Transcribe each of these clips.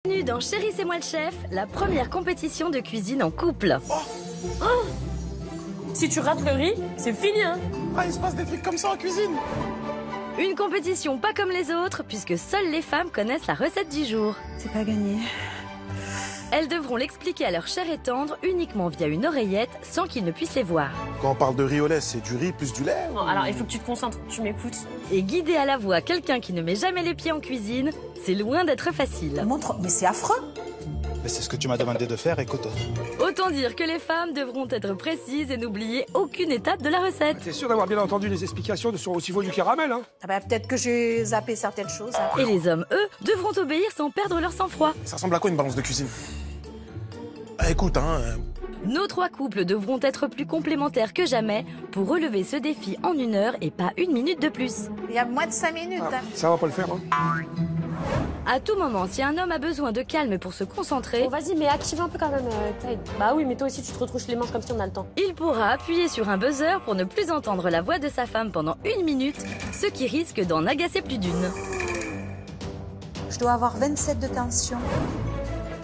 Bienvenue dans Chérie, c'est moi le chef, la première compétition de cuisine en couple. Oh, si tu rates le riz, c'est fini, hein. Ah, il se passe des trucs comme ça en cuisine. Une compétition pas comme les autres, puisque seules les femmes connaissent la recette du jour. C'est pas gagné. Elles devront l'expliquer à leur chair et tendre uniquement via une oreillette, sans qu'ils ne puissent les voir. Quand on parle de riz au lait, c'est du riz plus du lait. Non, alors il faut que tu te concentres, tu m'écoutes. Et guider à la voix quelqu'un qui ne met jamais les pieds en cuisine, c'est loin d'être facile. Montre, mais c'est affreux. Mais c'est ce que tu m'as demandé de faire, écoute. Autant dire que les femmes devront être précises et n'oublier aucune étape de la recette. T'es sûr d'avoir bien entendu les explications sur au niveau du caramel, hein? Ah bah, peut-être que j'ai zappé certaines choses. Et les hommes, eux, devront obéir sans perdre leur sang-froid. Ça ressemble à quoi une balance de cuisine? Ah, écoute, Nos trois couples devront être plus complémentaires que jamais pour relever ce défi en 1 heure et pas 1 minute de plus. Il y a moins de 5 minutes. Ah, ça va pas le faire, hein? À tout moment, si un homme a besoin de calme pour se concentrer, Bon, vas-y, mais active un peu quand même, Tide. Bah oui, mais toi aussi, tu te retrouches les manches comme si on a le temps. il pourra appuyer sur un buzzer pour ne plus entendre la voix de sa femme pendant 1 minute, ce qui risque d'en agacer plus d'une. Je dois avoir 27 de tension.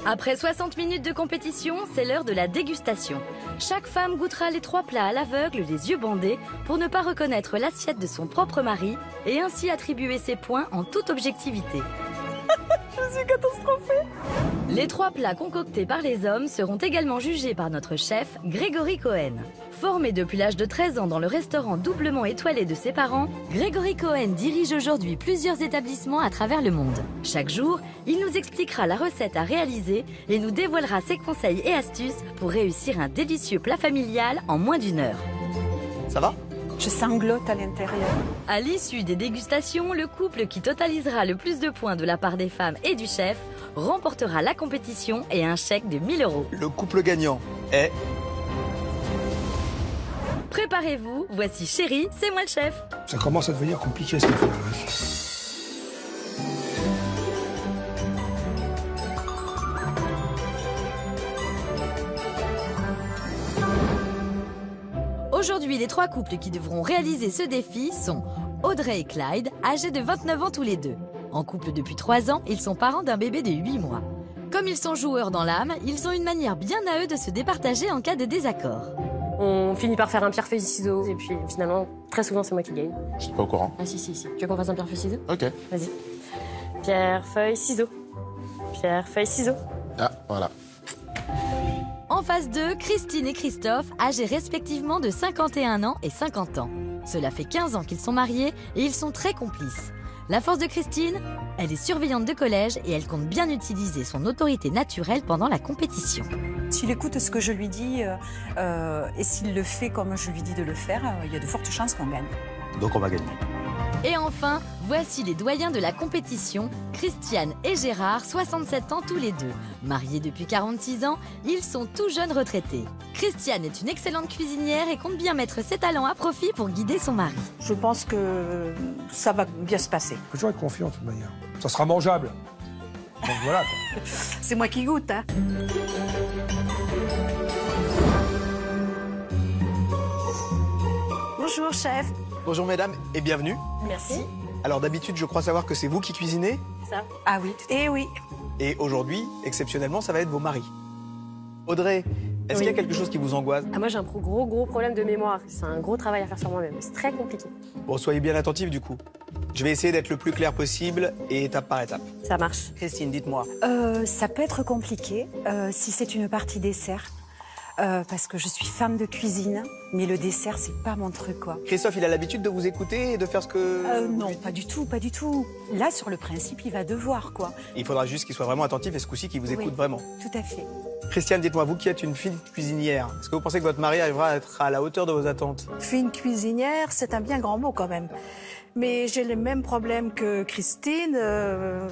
Après 60 minutes de compétition, c'est l'heure de la dégustation. Chaque femme goûtera les 3 plats à l'aveugle, les yeux bandés, pour ne pas reconnaître l'assiette de son propre mari et ainsi attribuer ses points en toute objectivité. Je suis catastrophée. Les 3 plats concoctés par les hommes seront également jugés par notre chef, Grégory Cohen. Formé depuis l'âge de 13 ans dans le restaurant doublement étoilé de ses parents, Grégory Cohen dirige aujourd'hui plusieurs établissements à travers le monde. Chaque jour, il nous expliquera la recette à réaliser et nous dévoilera ses conseils et astuces pour réussir un délicieux plat familial en moins d'1 heure. ça va? Je sanglote à l'intérieur. À l'issue des dégustations, le couple qui totalisera le plus de points de la part des femmes et du chef remportera la compétition et un chèque de 1 000 €. Le couple gagnant est... Préparez-vous, voici Chérie, c'est moi le chef. Ça commence à devenir compliqué, cette affaire. Aujourd'hui, les 3 couples qui devront réaliser ce défi sont Audrey et Clyde, âgés de 29 ans tous les deux. En couple depuis 3 ans, ils sont parents d'un bébé de 8 mois. Comme ils sont joueurs dans l'âme, ils ont une manière bien à eux de se départager en cas de désaccord. On finit par faire un pierre-feuille-ciseaux, et puis finalement, très souvent, c'est moi qui gagne. Je suis pas au courant. Ah si. Tu veux qu'on fasse un pierre-feuille-ciseaux? Ok. Vas-y. Pierre-feuille-ciseaux. Pierre-feuille-ciseaux. Ah, voilà. En phase 2, Christine et Christophe, âgés respectivement de 51 ans et 50 ans. Cela fait 15 ans qu'ils sont mariés et ils sont très complices. La force de Christine, elle est surveillante de collège et elle compte bien utiliser son autorité naturelle pendant la compétition. S'il écoute ce que je lui dis et s'il le fait comme je lui dis de le faire, il y a de fortes chances qu'on gagne. Donc on va gagner. Et enfin, voici les doyens de la compétition, Christiane et Gérard, 67 ans tous les deux. Mariés depuis 46 ans, ils sont tout jeunes retraités. Christiane est une excellente cuisinière et compte bien mettre ses talents à profit pour guider son mari. Je pense que ça va bien se passer. Faut toujours être confiant, de toute manière. Ça sera mangeable. Donc voilà, quoi. C'est moi qui goûte, hein. Bonjour, chef. Bonjour mesdames et bienvenue. Merci. Alors d'habitude, je crois savoir que c'est vous qui cuisinez. C'est ça. Ah oui, et oui. Et aujourd'hui, exceptionnellement, ça va être vos maris. Audrey, est-ce Oui. qu'il y a quelque chose qui vous angoisse? Ah, moi, j'ai un gros problème de mémoire. C'est un gros travail à faire sur moi-même. C'est très compliqué. Bon, soyez bien attentifs du coup. Je vais essayer d'être le plus clair possible et étape par étape. Ça marche. Christine, dites-moi. Ça peut être compliqué si c'est une partie dessert. Parce que je suis fan de cuisine, mais le dessert, c'est pas mon truc, quoi. Christophe, il a l'habitude de vous écouter et de faire ce que... Non, pas du tout, pas du tout. Là, sur le principe, il va devoir, quoi. Il faudra juste qu'il soit vraiment attentif et ce coup-ci qu'il vous écoute Oui. vraiment. Tout à fait. Christiane, dites-moi, vous qui êtes une fine cuisinière, est-ce que vous pensez que votre mari arrivera à être à la hauteur de vos attentes? Fine cuisinière, c'est un bien grand mot quand même. Mais j'ai les mêmes problèmes que Christine.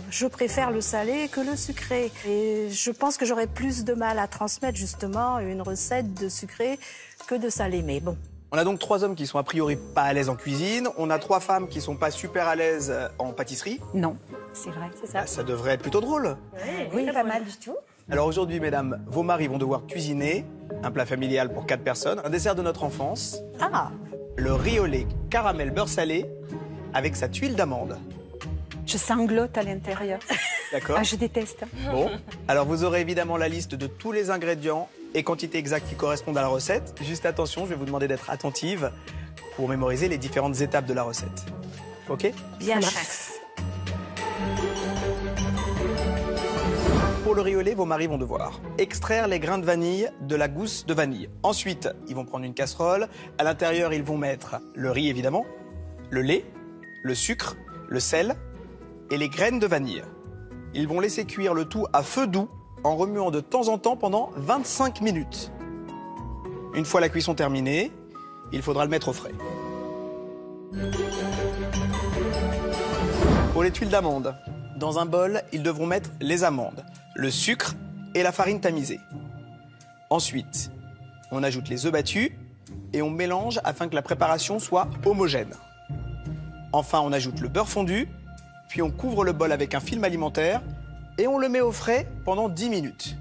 Je préfère le salé que le sucré. Et je pense que j'aurais plus de mal à transmettre justement une recette de sucré que de salé. Mais bon. On a donc 3 hommes qui sont a priori pas à l'aise en cuisine. On a 3 femmes qui sont pas super à l'aise en pâtisserie. Non, c'est vrai. C'est ça. Ah, ça devrait être plutôt drôle. Oui, pas mal du tout. Alors aujourd'hui, mesdames, vos maris vont devoir cuisiner un plat familial pour 4 personnes, un dessert de notre enfance, Ah, le riz au lait caramel beurre salé avec sa tuile d'amande. je sanglote à l'intérieur. D'accord. Ah, je déteste. Bon. Alors, vous aurez évidemment la liste de tous les ingrédients et quantités exactes qui correspondent à la recette. Juste attention, je vais vous demander d'être attentive pour mémoriser les différentes étapes de la recette. OK? Bien, Ça marche. chef. Pour le riz au lait, vos maris vont devoir extraire les grains de vanille de la gousse de vanille. Ensuite, ils vont prendre une casserole. À l'intérieur, ils vont mettre le riz, évidemment, le lait, le sucre, le sel et les graines de vanille. Ils vont laisser cuire le tout à feu doux en remuant de temps en temps pendant 25 minutes. Une fois la cuisson terminée, il faudra le mettre au frais. Pour les tuiles d'amandes, dans un bol, ils devront mettre les amandes, le sucre et la farine tamisée. Ensuite, on ajoute les œufs battus et on mélange afin que la préparation soit homogène. Enfin, on ajoute le beurre fondu, puis on couvre le bol avec un film alimentaire et on le met au frais pendant 10 minutes.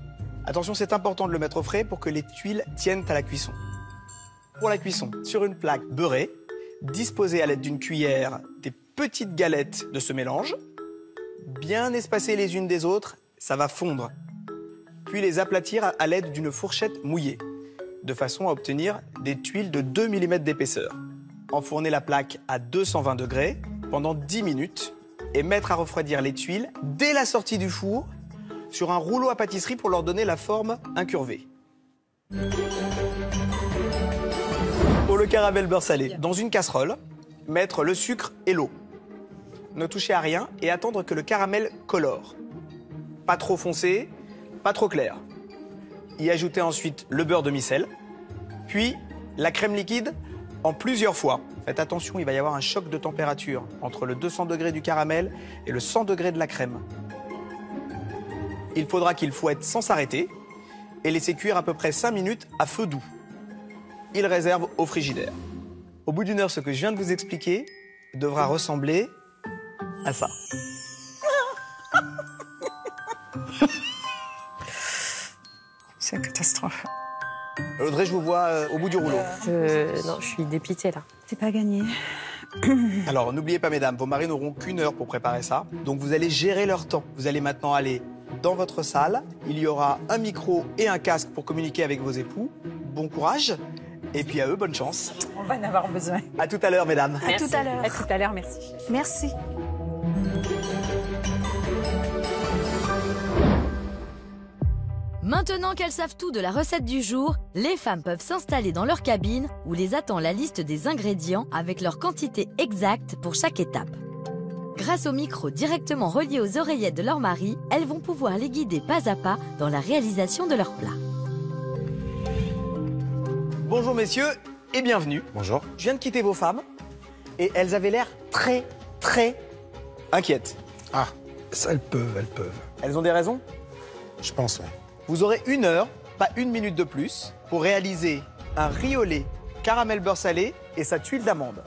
Attention, c'est important de le mettre au frais pour que les tuiles tiennent à la cuisson. Pour la cuisson, sur une plaque beurrée, disposez à l'aide d'une cuillère des petites galettes de ce mélange, bien espacées les unes des autres, ça va fondre. Puis les aplatir à l'aide d'une fourchette mouillée, de façon à obtenir des tuiles de 2 mm d'épaisseur. Enfournez la plaque à 220 degrés pendant 10 minutes et mettre à refroidir les tuiles dès la sortie du four sur un rouleau à pâtisserie pour leur donner la forme incurvée. Pour le caramel beurre salé, dans une casserole, mettre le sucre et l'eau. Ne toucher à rien et attendre que le caramel colore. Pas trop foncé, pas trop clair. Y ajouter ensuite le beurre demi-sel, puis la crème liquide en plusieurs fois. Faites attention, il va y avoir un choc de température entre le 200 degrés du caramel et le 100 degrés de la crème. Il faudra qu'il fouette sans s'arrêter et laisser cuire à peu près 5 minutes à feu doux. Il réserve au frigidaire. Au bout d'une heure, ce que je viens de vous expliquer devra ressembler à ça. C'est une catastrophe. Audrey, je vous vois au bout du rouleau. Non, je suis dépitée là. C'est pas gagné. Alors, n'oubliez pas, mesdames, vos maris n'auront qu'une heure pour préparer ça. Donc, vous allez gérer leur temps. Vous allez maintenant aller dans votre salle. Il y aura un micro et un casque pour communiquer avec vos époux. Bon courage. Et puis à eux, bonne chance. On va en avoir besoin. À tout à l'heure, mesdames. À tout à l'heure. À tout à l'heure, merci. Merci. Maintenant qu'elles savent tout de la recette du jour, les femmes peuvent s'installer dans leur cabine où les attend la liste des ingrédients avec leur quantité exacte pour chaque étape. Grâce au micro directement relié aux oreillettes de leur mari, elles vont pouvoir les guider pas à pas dans la réalisation de leur plat. Bonjour, messieurs, et bienvenue. Bonjour. Je viens de quitter vos femmes et elles avaient l'air très, très inquiètes. Ah, ça, elles peuvent. Elles ont des raisons? Je pense, ouais. Vous aurez 1 heure, pas 1 minute de plus, pour réaliser un riz au lait, caramel beurre salé et sa tuile d'amande.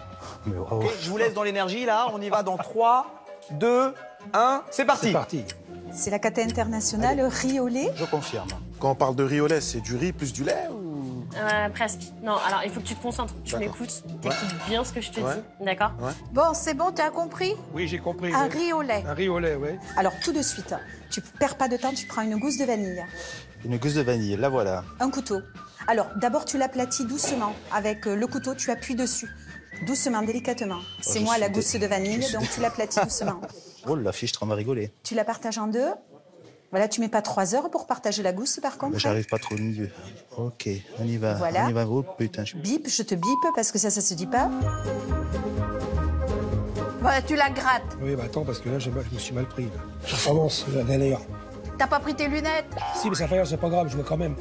Mais bravo. Ok, je vous laisse dans l'énergie, là. On y va dans 3, 2, 1. C'est parti. C'est parti. C'est la cata internationale riz au lait. Je confirme. Quand on parle de riz au lait, c'est du riz plus du lait ou... Presque. Non, alors il faut que tu te concentres. Tu D'accord. m'écoutes, t'écoutes bien ce que je te Ouais. dis. D'accord? Bon, c'est bon, tu as compris? Oui, j'ai compris. Un oui. riz au lait. Un riz au lait, oui. Alors tout de suite, tu perds pas de temps, tu prends une gousse de vanille, Une gousse de vanille, la voilà. un couteau. Alors d'abord tu l'aplatis doucement avec le couteau, tu appuies dessus. Doucement, délicatement. C'est je moi suis la dé- gousse de vanille, je suis donc dé- tu l'aplatis doucement. Oh, la fiche, on va rigoler. Tu la partages en deux. Voilà, tu mets pas 3 heures pour partager la gousse par contre. Mais j'arrive pas trop au milieu. Ok, on y va. Voilà. On y va. Oh putain. Bip, je te bip parce que ça se dit pas. Ouais, tu la grattes. Oui, bah attends, parce que là, je me suis mal pris. Là. Ça commence, la galère. T'as pas pris tes lunettes? Si, mais ça fait rien, c'est pas grave, je vois quand même.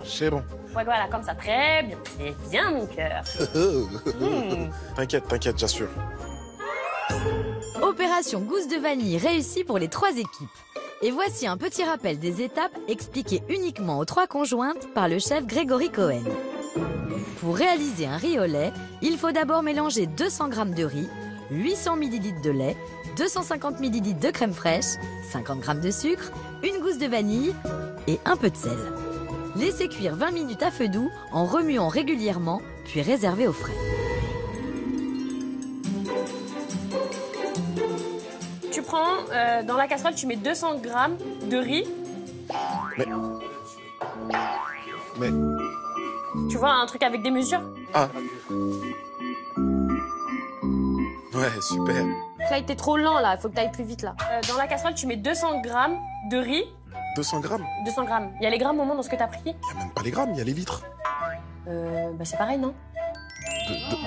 C'est bon. Ouais, voilà, comme ça, très bien. C'est bien, mon cœur. T'inquiète, j'assure. Opération gousse de vanille réussie pour les 3 équipes. Et voici un petit rappel des étapes expliquées uniquement aux 3 conjointes par le chef Grégory Cohen. Pour réaliser un riz au lait, il faut d'abord mélanger 200 g de riz, 800 ml de lait, 250 ml de crème fraîche, 50 g de sucre, une gousse de vanille et un peu de sel. Laissez cuire 20 minutes à feu doux en remuant régulièrement, puis réserver au frais. Tu prends prends, dans la casserole, tu mets 200 grammes de riz. Mais... Tu vois, un truc avec des mesures. Ah. Ouais, super. Là, t'es trop lent, là. Il faut que t'ailles plus vite, là. Dans la casserole, tu mets 200 grammes de riz. 200 grammes? 200 grammes. Il y a les grammes au moins dans ce que t'as pris? Il n'y a même pas les grammes, il y a les litres. Bah, c'est pareil, non?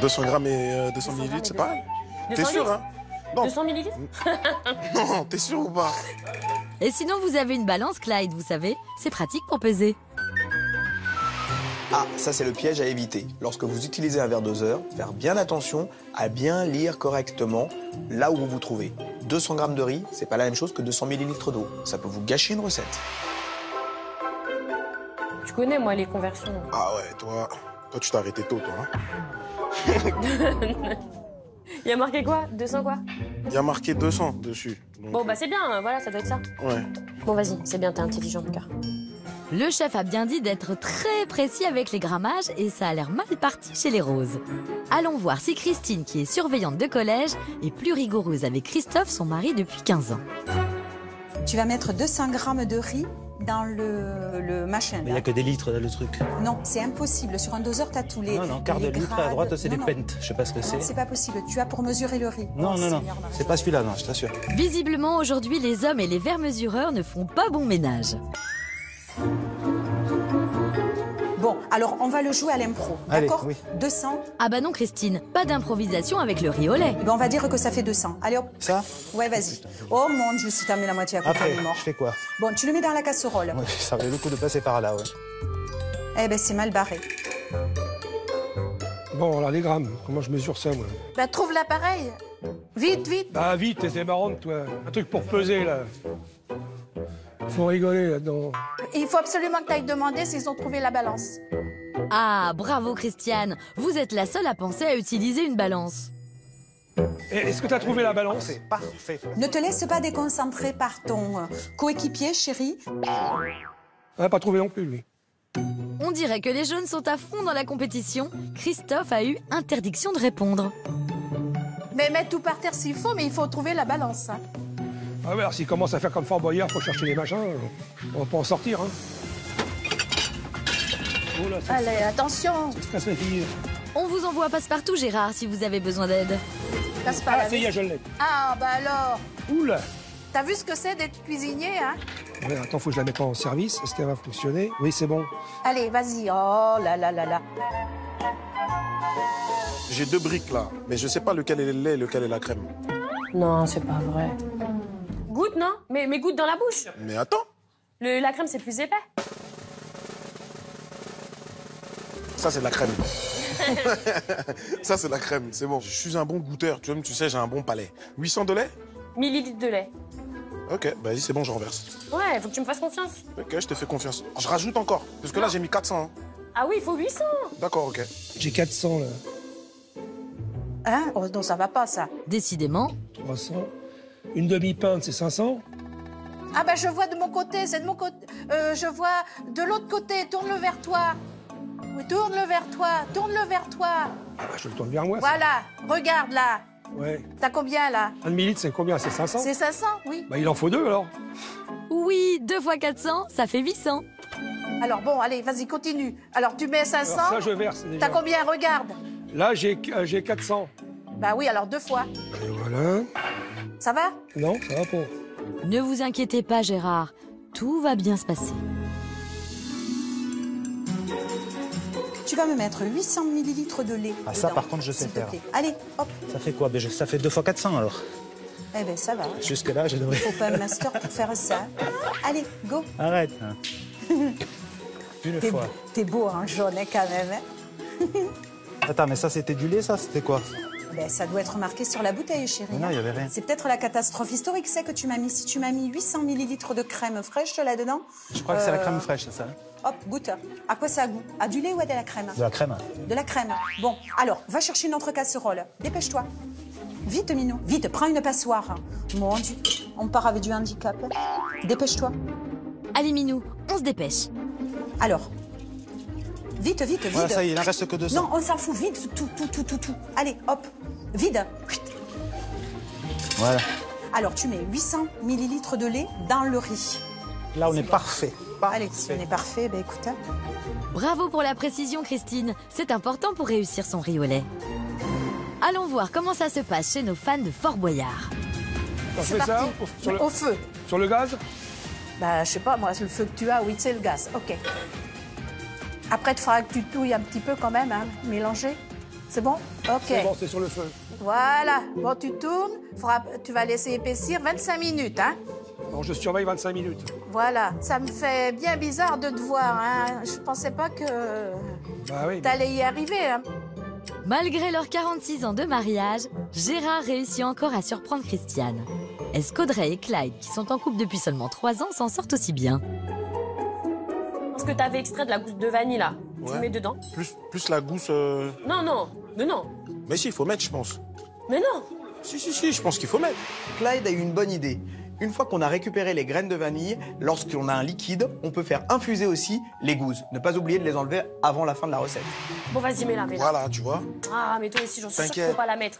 200 grammes et 200 millilitres, c'est pareil? T'es sûr, hein? Non. 200 millilitres? Non, t'es sûr ou pas? Et sinon, vous avez une balance, Clyde, vous savez, c'est pratique pour peser. Ah, ça c'est le piège à éviter. Lorsque vous utilisez un verre doseur, faire bien attention à bien lire correctement là où vous vous trouvez. 200 grammes de riz, c'est pas la même chose que 200 millilitres d'eau. Ça peut vous gâcher une recette. Tu connais, moi, les conversions. Ah ouais, toi tu t'es arrêté tôt, toi. Hein. Il y a marqué quoi? 200 quoi? Il y a marqué 200 dessus. Donc... Bon, bah c'est bien, voilà, ça doit être ça. Ouais. Bon, vas-y, c'est bien, t'es intelligent, en tout cas. Le chef a bien dit d'être très précis avec les grammages et ça a l'air mal parti chez les Roses. Allons voir si Christine, qui est surveillante de collège, est plus rigoureuse avec Christophe, son mari depuis 15 ans. Tu vas mettre 200 grammes de riz dans le machin. Mais il n'y a que des litres, là, le truc. Non, c'est impossible. Sur un doseur, tu as tous les. Non, quart de les litre, à grades. droite, c'est des Non, pentes. Je sais pas ce que non, c'est. c'est pas possible. Tu as pour mesurer le riz. Non, Oh, non, non. Seigneur, non. C'est pas celui-là, non, je t'assure. Visiblement, aujourd'hui, les hommes et les verres mesureurs ne font pas bon ménage. Bon, alors on va le jouer à l'impro. Allez, D'accord oui. 200. Ah bah non, Christine, pas d'improvisation avec le riz au lait. Eh ben, on va dire que ça fait 200. Allez hop. Ça? Ouais, vas-y. Oh mon Dieu, si t'en mets la moitié à côté, Après, elle est morte. je fais quoi? Bon, tu le mets dans la casserole. Ouais, ça valait le coup de passer par là, ouais. Eh ben, c'est mal barré. Bon, alors les grammes, comment je mesure ça, moi? Ben, trouve l'appareil. Vite, vite. Ah, vite, t'es marrante, toi. Un truc pour peser, là. Faut rigoler, là-dedans. Il faut absolument que tu ailles demander s'ils ont trouvé la balance. Ah, bravo Christiane, vous êtes la seule à penser à utiliser une balance. Est-ce que t'as trouvé la balance? C'est parfait. Ne te laisse pas déconcentrer par ton coéquipier, chérie. On n'a pas trouvé non plus, lui. On dirait que les jeunes sont à fond dans la compétition. Christophe a eu interdiction de répondre. Mais mets tout par terre s'il faut, mais il faut trouver la balance. Hein. Ah ouais, alors s'il commence à faire comme Fort Boyard, faut chercher les machins, on va pas en sortir, hein. Oh là, c'est Allez, attention. se casse la fille. On vous envoie passe-partout, Gérard, si vous avez besoin d'aide. Passe pas Ah, la ça y vis. est, je l'ai. Ah, bah alors. Oula. T'as vu ce que c'est d'être cuisinier, hein? Ouais, attends, faut que je la mette en service. Est-ce qu'elle va fonctionner? Oui, c'est bon. Allez, vas-y. Oh là là là là. J'ai 2 briques là, mais je sais pas lequel est le lait et lequel est la crème. Non, c'est pas vrai. Goûte, non? Mais goûte dans la bouche. Mais attends, La crème, c'est plus épais. ça c'est de la crème. Ça c'est de la crème, c'est bon. Je suis un bon goûteur, tu sais, j'ai un bon palais. 800 de lait? Millilitres de lait. Ok, vas-y, c'est bon, je renverse. Ouais, faut que tu me fasses confiance. Ok, je te fais confiance. Je rajoute encore, parce que là j'ai mis 400. Hein. Ah oui, il faut 800. D'accord, ok. J'ai 400, là. Hein? Oh, non, ça va pas, ça. Décidément, 300. Une demi-pinte, c'est 500. Ah, bah, je vois de mon côté, c'est de mon côté. Je vois de l'autre côté. Tourne-le vers toi. Oui, tourne-le vers toi. Tourne-le vers toi. Ah, bah, je le tourne vers moi, ça. Voilà. Regarde, là. Ouais. T'as combien, là? Un demi-litre, c'est combien? C'est 500? C'est 500, oui. Bah, il en faut 2, alors. oui, 2 fois 400, ça fait 800. Alors, bon, allez, vas-y, continue. Alors, tu mets 500. Alors, ça, je verse, déjà. T'as combien? Regarde. Là, j'ai 400. Bah oui, alors 2 fois. Et voilà. Ça va? Non, ça va pas. Ne vous inquiétez pas, Gérard, tout va bien se passer. Tu vas me mettre 800 millilitres de lait. Ah, ça, dedans, par contre, je sais s'il te faire. plaît. Allez, hop. Ça fait quoi? Ça fait 2 fois 400 alors. Eh ben, ça va. Jusque-là, je devrais. Faut pas un master pour faire ça. Allez, go. Arrête. Hein. Une T'es fois. t'es beau, hein, jaune, hein, quand même. Hein. Attends, mais ça, c'était du lait, ça? C'était quoi? Ben, ça doit être marqué sur la bouteille, chérie. Mais non, il y avait rien. C'est peut-être la catastrophe historique, c'est que tu m'as mis. Si tu m'as mis 800 millilitres de crème fraîche là-dedans. Je crois que c'est la crème fraîche, c'est ça? Hein? Hop, goûte. À quoi ça a goût? À du lait ou à de la crème? De la crème. De la crème. Bon, alors, va chercher une autre casserole. Dépêche-toi. Vite, Minou. Vite, prends une passoire. Mon Dieu, on part avec du handicap. Dépêche-toi. Allez, Minou, on se dépêche. Alors. Vite, vite, vite. Voilà, ça y est, il en reste que 200. Non, on s'en fout. Vite, tout. Allez, hop. Vide. Voilà. Alors, tu mets 800 millilitres de lait dans le riz. Là, on est parfait. Allez, si on est parfait, ben écoute. Hein. Bravo pour la précision, Christine. C'est important pour réussir son riz au lait. Allons voir comment ça se passe chez nos fans de Fort Boyard. On C'est fait ça parti. Au feu. sur le gaz? Bah, je sais pas, moi, le feu que tu as, oui, c'est le gaz. OK. Après, il faudra que tu touilles un petit peu quand même, hein, mélanger. C'est bon? OK. C'est bon, c'est sur le feu. Voilà. Bon, tu tournes. Tu vas laisser épaissir 25 minutes, hein? Bon, je surveille 25 minutes. Voilà. Ça me fait bien bizarre de te voir, hein. Je pensais pas que Bah oui. t'allais y arriver, hein. Malgré leurs 46 ans de mariage, Gérard réussit encore à surprendre Christiane. Est-ce qu'Audrey et Clyde, qui sont en couple depuis seulement 3 ans, s'en sortent aussi bien? Parce que t'avais extrait de la gousse de vanille, là. Tu Ouais. mets dedans. Plus la gousse... Non, non. Mais non. Mais si, il faut mettre, je pense. Mais non. Si, je pense qu'il faut mettre. Clyde a eu une bonne idée. Une fois qu'on a récupéré les graines de vanille, lorsqu'on a un liquide, on peut faire infuser aussi les gousses. Ne pas oublier de les enlever avant la fin de la recette. Bon, vas-y, mets-la, mets-la. Voilà, tu vois. Ah, mais toi aussi, j'en suis sûre qu'il T'inquiète. faut pas la mettre.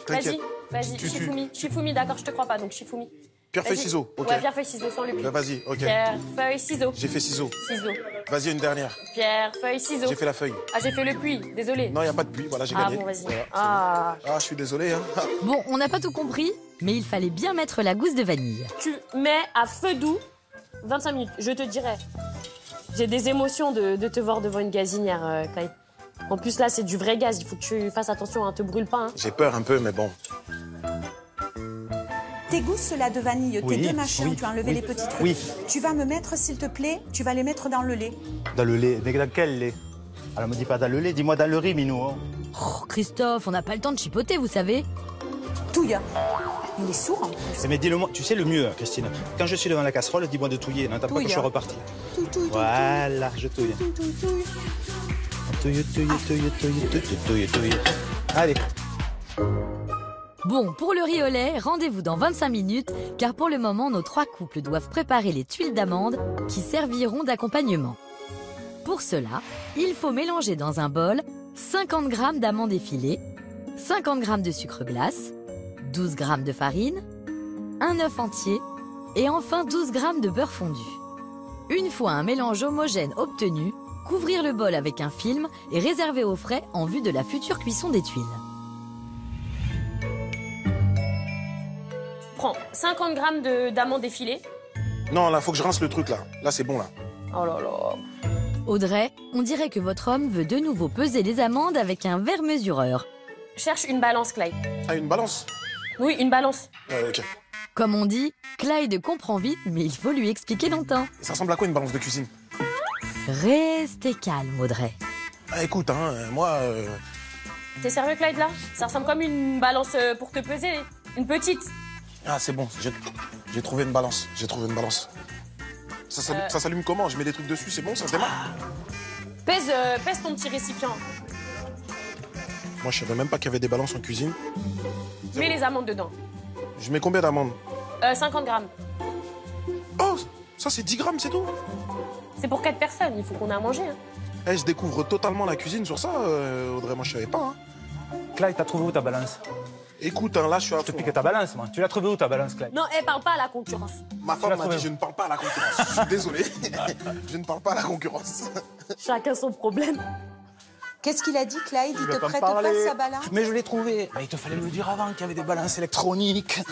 T'inquiète. Vas-y, Tu- Shifumi, d'accord, je te crois pas, donc Shifumi. Pierre, feuille, Vas-y. ciseaux. Ok. Ouais, pierre, feuille, ciseaux, sans le pli. Bah, vas-y, ok. Pierre, feuille, ciseaux. J'ai fait ciseaux. Ciseaux. Vas-y, une dernière. Pierre, feuille, ciseaux. J'ai fait la feuille. Ah, j'ai fait le puits, désolé. Non, il n'y a pas de pluie. Voilà, j'ai Ah gagné. bon, vas-y. Voilà, c'est Ah. bon. Je suis désolé. Hein. Bon, on n'a pas tout compris, mais il fallait bien mettre la gousse de vanille. Tu mets à feu doux 25 minutes, je te dirais. J'ai des émotions de te voir devant une gazinière, Clyde. En plus, là, c'est du vrai gaz. Il faut que tu fasses attention, hein, te brûle pas. Hein. J'ai peur un peu, mais bon. Tes gousses là de vanille, Oui, tes deux machins oui, où tu as enlevé oui, les petits trucs. oui. Tu vas me mettre, s'il te plaît, tu vas les mettre dans le lait. Dans le lait. Mais dans quel lait? Alors, me dis pas dans le lait, dis-moi dans le riz, Minou. Hein. Oh, Christophe, on n'a pas le temps de chipoter, vous savez. Touille. Il est sourd en plus. Mais dis-le-moi, tu sais le mieux, Christine. Quand je suis devant la casserole, dis-moi de touiller. N'entends pas que je suis reparti. Touille, touille, touille, Voilà, je touille. touille, touille, touille. Touille. Allez. Bon, pour le riz au lait, rendez-vous dans 25 minutes, car pour le moment, nos 3 couples doivent préparer les tuiles d'amande qui serviront d'accompagnement. Pour cela, il faut mélanger dans un bol 50 g d'amandes effilées, 50 g de sucre glace, 12 g de farine, un œuf entier et enfin 12 g de beurre fondu. Une fois un mélange homogène obtenu, couvrir le bol avec un film et réserver au frais en vue de la future cuisson des tuiles. Prends 50 g d'amandes effilées. Non, là, faut que je rince le truc, là. Là, c'est bon, là. Oh là là. Audrey, on dirait que votre homme veut de nouveau peser les amandes avec un verre mesureur. Cherche une balance, Clyde. Ah, une balance. Oui, une balance. Ok. Comme on dit, Clyde comprend vite, mais il faut lui expliquer longtemps. Ça ressemble à quoi, une balance de cuisine? Restez calme, Audrey. Ah, écoute, hein, moi... T'es sérieux, Clyde, là? Ça ressemble comme une balance pour te peser. Une petite. Ah, c'est bon, j'ai trouvé une balance. J'ai trouvé une balance. Ça s'allume comment? Je mets des trucs dessus, c'est bon, ça se démarre? Pèse ton petit récipient. Moi, je savais même pas qu'il y avait des balances en cuisine. Mets les amandes dedans. Je mets combien d'amandes? 50 grammes. Oh, ça, c'est 10 grammes, c'est tout? C'est pour 4 personnes, il faut qu'on ait à manger. Hein. Eh, je découvre totalement la cuisine sur ça, Audrey. Moi, je savais pas. Hein. Clyde, t'as trouvé où ta balance? Écoute, hein, là, je suis à Je te fond. pique ta balance, moi. Tu l'as trouvé où ta balance, Clyde? Non, parle pas à la concurrence. Ma Tu femme l'as m'a trouvé dit, où? je ne parle pas à la concurrence. Je suis désolé. Je ne parle pas à la concurrence. Chacun son problème. Qu'est-ce qu'il a dit, Clyde? Il vas te pas me prête parler. pas sa balance? Mais je l'ai trouvé. Mais il te fallait me le dire avant qu'il y avait des balances électroniques.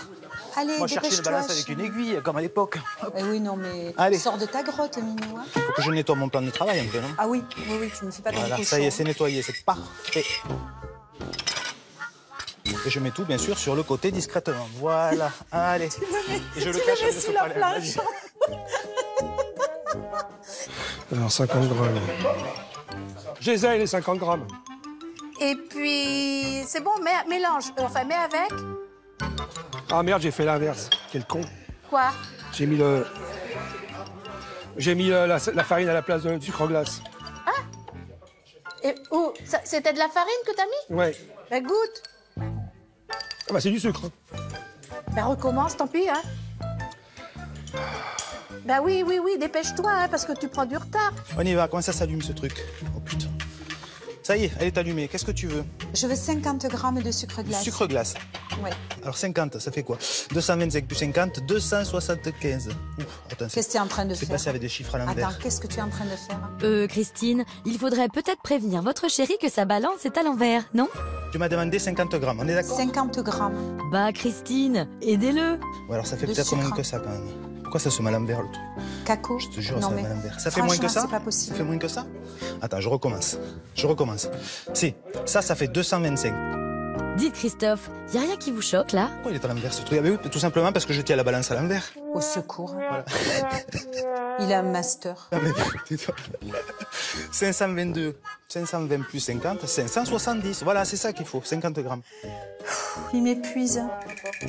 Allez, Moi, je cherchais une dépêche-toi. balance avec une aiguille, comme à l'époque. Eh oui, non, mais Allez. sors de ta grotte, Minou. Hein. Faut que je nettoie mon plan de travail un peu, non? Ah oui, tu me fais pas dans le Voilà, cochon. ça y est, c'est nettoyé, c'est parfait. Et je mets tout, bien sûr, sur le côté discrètement. Voilà, allez. Et je le cache avec ce palais. Vas-y. Alors, 50 grammes. J'essaye les 50 grammes. Et puis, c'est bon, mélange. Enfin, mets avec. Ah merde, j'ai fait l'inverse. Quel con. Quoi? J'ai mis la farine à la place du sucre glace. C'était de la farine que t'as mis? Ouais. Ben, goûte. Ah bah, c'est du sucre. Ben, recommence, tant pis, hein. Ben oui, dépêche-toi, hein, parce que tu prends du retard. On y va, comment ça s'allume ce truc? Oh putain. Ça y est, elle est allumée. Qu'est-ce que tu veux? Je veux 50 grammes de sucre glace. Sucre glace. Ouais. Alors 50, ça fait quoi? 225 plus 50, 275. Ouf, attends, Qu'est-ce que tu es en train de c'est faire? passé avec des chiffres à l'envers. Attends, qu'est-ce que tu es en train de faire? Christine, il faudrait peut-être prévenir votre chéri que sa balance est à l'envers, non? Tu m'as demandé 50 grammes, on est d'accord? 50 grammes. Bah, Christine, aidez-le. Ouais, alors ça fait De peut-être moins sucre. que ça quand même. Pourquoi ça se met à l'envers le truc? Caco. Je te jure, Non, ça mais se met à l'envers. Ça fait moins que franchement, ça? c'est pas Ça possible. fait moins que ça? Attends, je recommence. Si, ça fait 225. Dites Christophe, y a rien qui vous choque là? Pourquoi il est à l'envers ce truc? Ah ben oui, tout simplement parce que je tiens la balance à l'envers. Au secours. Voilà. Il a un master. Ah, mais tais-toi. 522, 520 plus 50, 570. Voilà, c'est ça qu'il faut, 50 grammes. Il m'épuise.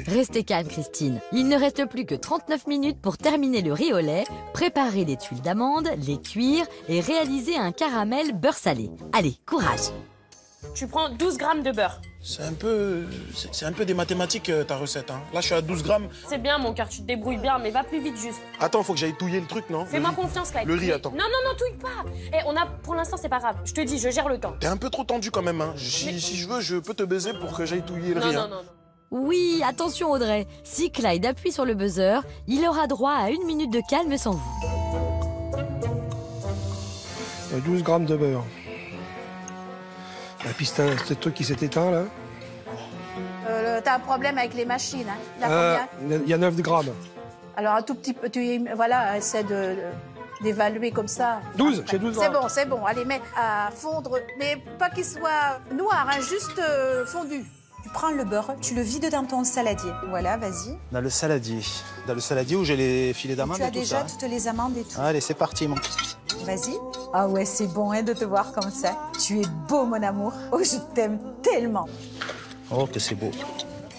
Restez calme Christine. Il ne reste plus que 39 minutes pour terminer le riz au lait, préparer les tuiles d'amandes, les cuire et réaliser un caramel beurre salé. Allez, courage! Tu prends 12 grammes de beurre. C'est un peu des mathématiques, ta recette. Hein. Là, je suis à 12 grammes. C'est bien, mon cœur, tu te débrouilles bien, mais va plus vite juste. Attends, faut que j'aille touiller le truc, non? Fais-moi Le riz. confiance, Clyde. Le riz, attends. Non, touille pas. Pour l'instant, c'est pas grave. Je te dis, je gère le temps. T'es un peu trop tendu quand même. Hein. Si je veux, je peux te baiser pour que j'aille touiller le riz. hein. Non. Oui, attention Audrey. Si Clyde appuie sur le buzzer, il aura droit à 1 minute de calme sans vous. 12 grammes de beurre. Et puis c'est ce truc qui s'est éteint là. T'as un problème avec les machines, hein? T'as combien? Il y a 9 grammes. Alors un tout petit peu, voilà, essaie d'évaluer comme ça. 12, j'ai 12 grammes. C'est bon, allez, mets à fondre, mais pas qu'il soit noir, hein, juste fondu. Tu prends le beurre, tu le vides dans ton saladier. Voilà, vas-y. Dans le saladier. Dans le saladier où j'ai les filets d'amandes Tu as et tout déjà ça. toutes les amandes et tout. Allez, c'est parti, mon. Vas-y. Ah ouais, c'est bon hein, de te voir comme ça. Tu es beau, mon amour. Oh, je t'aime tellement. Oh, que c'est beau.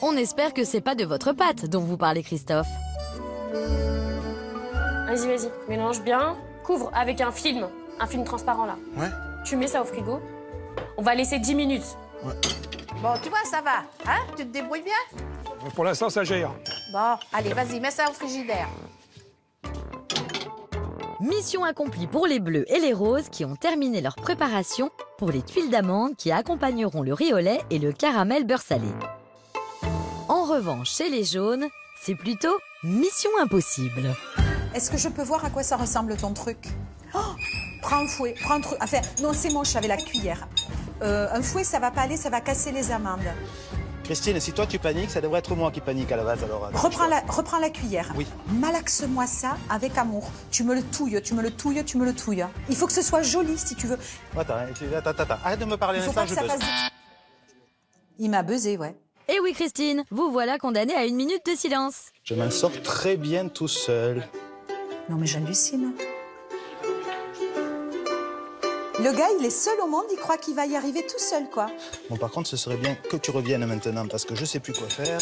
On espère que c'est pas de votre pâte dont vous parlez Christophe. Vas-y, mélange bien. Couvre avec un film transparent là. Ouais. Tu mets ça au frigo. On va laisser 10 minutes. Bon, tu vois, ça va, hein? Tu te débrouilles bien? Pour l'instant, ça gère. Bon, allez, vas-y, mets ça au frigidaire. Mission accomplie pour les bleus et les roses qui ont terminé leur préparation pour les tuiles d'amandes qui accompagneront le riz au lait et le caramel beurre salé. En revanche, chez les jaunes, c'est plutôt mission impossible. Est-ce que je peux voir à quoi ça ressemble ton truc? Oh, prends un fouet, prends un truc. Enfin, non, c'est moche avec la cuillère. Un fouet, ça va pas aller, ça va casser les amandes. Christine, si toi tu paniques, ça devrait être moi qui panique à la base alors. Reprends la cuillère. Oui. Malaxe-moi ça avec amour. Tu me le touilles. Il faut que ce soit joli si tu veux. Attends, arrête de me parler Il faut un pas instant, que ça je fasse. buzz. Il m'a buzzé, ouais. Et oui Christine, vous voilà condamnée à 1 minute de silence. Je m'en sors très bien tout seul. Non mais j'hallucine. Le gars, il est seul au monde, il croit qu'il va y arriver tout seul, quoi. Bon, par contre, ce serait bien que tu reviennes maintenant parce que je sais plus quoi faire.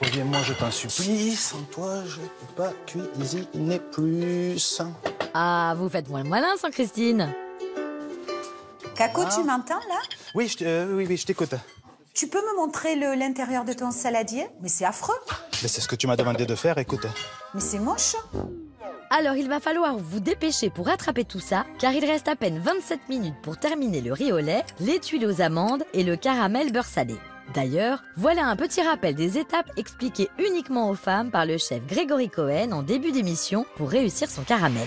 Reviens-moi, je t'en supplie. Sans toi, je peux pas cuisiner plus. Ah, vous faites moins le malin sans Christine. Caco, tu m'entends, là? Oui, je t'écoute. Tu peux me montrer l'intérieur de ton saladier? Mais c'est affreux. Mais c'est ce que tu m'as demandé de faire, écoute. Mais c'est moche. Alors il va falloir vous dépêcher pour rattraper tout ça, car il reste à peine 27 minutes pour terminer le riz au lait, les tuiles aux amandes et le caramel beurre salé. D'ailleurs, voilà un petit rappel des étapes expliquées uniquement aux femmes par le chef Grégory Cohen en début d'émission pour réussir son caramel.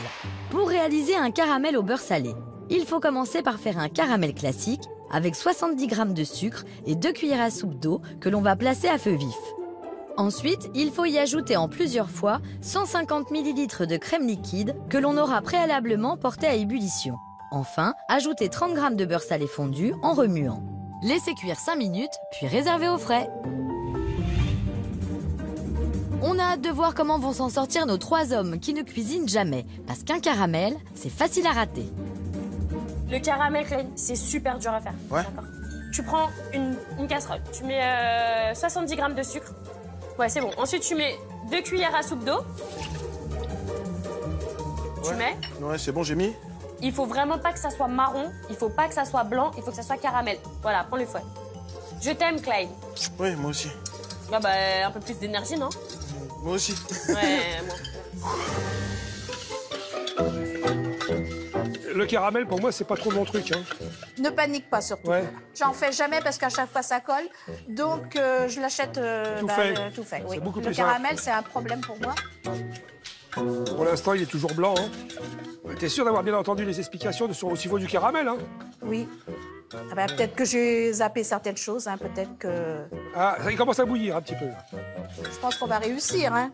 Pour réaliser un caramel au beurre salé, il faut commencer par faire un caramel classique avec 70 g de sucre et 2 cuillères à soupe d'eau que l'on va placer à feu vif. Ensuite, il faut y ajouter en plusieurs fois 150 ml de crème liquide que l'on aura préalablement porté à ébullition. Enfin, ajouter 30 g de beurre salé fondu en remuant. Laissez cuire 5 minutes, puis réservez au frais. On a hâte de voir comment vont s'en sortir nos 3 hommes qui ne cuisinent jamais, parce qu'un caramel, c'est facile à rater. Le caramel, Clyde, c'est super dur à faire. Ouais. D'accord. Tu prends une casserole, tu mets 70 g de sucre. Ouais, c'est bon. Ensuite, tu mets 2 cuillères à soupe d'eau. Tu mets. Ouais, c'est bon, j'ai mis. Il faut vraiment pas que ça soit marron, il faut pas que ça soit blanc, il faut que ça soit caramel. Voilà, prends le fouet. Je t'aime, Clyde. Oui, moi aussi. Ah bah, un peu plus d'énergie, non? Moi aussi. Ouais, moi. le caramel, pour moi, c'est pas trop mon truc. Hein. Ne panique pas surtout. Ouais. J'en fais jamais parce qu'à chaque fois ça colle. Donc je l'achète tout fait. Oui. beaucoup Le plus caramel, c'est un problème pour moi. Pour l'instant, il est toujours blanc. Hein. T'es sûr d'avoir bien entendu les explications sur au niveau du caramel, hein? Oui. Ah ben, peut-être que j'ai zappé certaines choses, hein. Peut-être que... Ah, ça commence à bouillir un petit peu. Je pense qu'on va réussir, hein.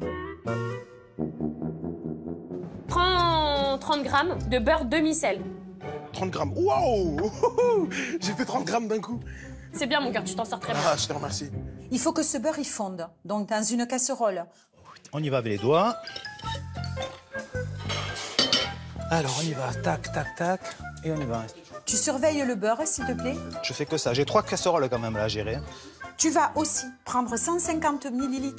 Prends 30 grammes de beurre demi-sel. 30 grammes. Waouh! J'ai fait 30 grammes d'un coup. C'est bien, mon cœur, tu t'en sors très bien. Ah, je te remercie. Il faut que ce beurre, il fonde. Donc, dans une casserole. On y va avec les doigts. Alors, on y va. Tac, tac, tac. Et on y va. Tu surveilles le beurre, s'il te plaît. Je fais que ça. J'ai 3 casseroles quand même là à gérer. Tu vas aussi prendre 150 ml